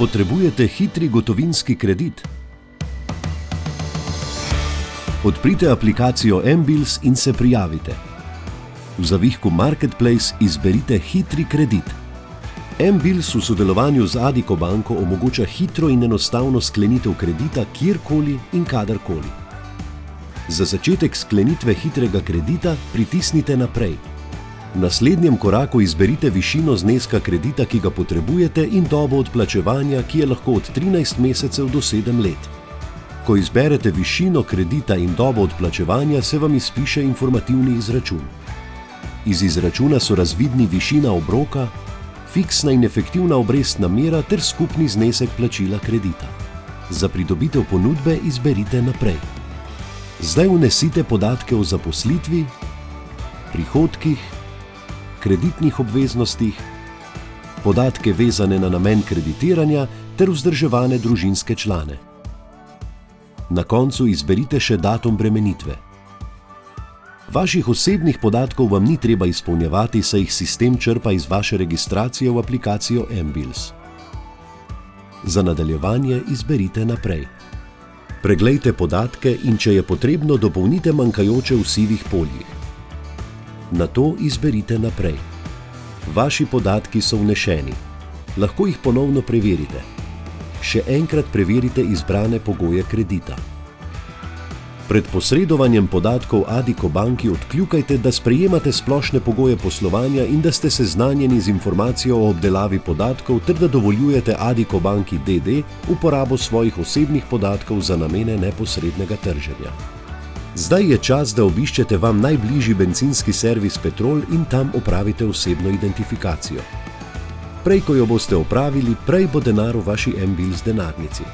Potrebujete hitri gotovinski kredit? Odprite aplikacijo mBills in se prijavite. V zavihku Marketplace izberite hitri kredit. mBills v sodelovanju z Addiko banko omogoča hitro in enostavno sklenitev kredita kjerkoli in kadarkoli. Za začetek sklenitve hitrega kredita pritisnite naprej. V naslednjem koraku izberite višino zneska kredita, ki ga potrebujete, in dobo odplačevanja, ki je lahko od 13 mesecev do 7 let. Ko izberete višino kredita in dobo odplačevanja, se vam izpiše informativni izračun. Iz izračuna so razvidni višina obroka, fiksna in efektivna obrestna mera ter skupni znesek plačila kredita. Za pridobitev ponudbe izberite naprej. Zdaj vnesite podatke o zaposlitvi, prihodkih, kreditnih obveznostih, podatke vezane na namen kreditiranja ter vzdrževane družinske člane. Na koncu izberite še datum bremenitve. Vaših osebnih podatkov vam ni treba izpolnjevati, saj jih sistem črpa iz vaše registracije v aplikacijo mBills. Za nadaljevanje izberite naprej. Preglejte podatke in če je potrebno, dopolnite manjkajoče v sivih poljih. Nato izberite naprej. Vaši podatki so vneseni. Lahko jih ponovno preverite. Še enkrat preverite izbrane pogoje kredita. Pred posredovanjem podatkov Addiko banki odkljukajte, da sprejemate splošne pogoje poslovanja in da ste seznanjeni z informacijo o obdelavi podatkov ter da dovoljujete Addiko banki d.d. uporabo svojih osebnih podatkov za namene neposrednega trženja. Zdaj je čas, da obiščete vam najbližji bencinski servis Petrol in tam opravite osebno identifikacijo. Prej, ko jo boste opravili, prej bo denar v vaši mBills denarnici.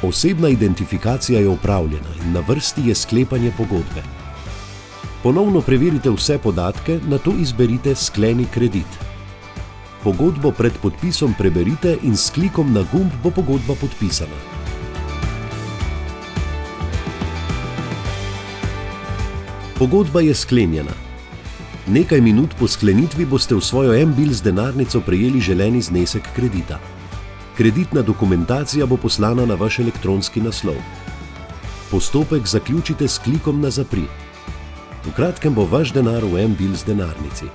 Osebna identifikacija je opravljena in na vrsti je sklepanje pogodbe. Ponovno preverite vse podatke, nato izberite Skleni kredit. Pogodbo pred podpisom preberite in s klikom na gumb bo pogodba podpisana. Pogodba je sklenjena. Nekaj minut po sklenitvi boste v svojo mBills denarnico prejeli želeni znesek kredita. Kreditna dokumentacija bo poslana na vaš elektronski naslov. Postopek zaključite s klikom na Zapri. V kratkem bo vaš denar v mBills denarnici.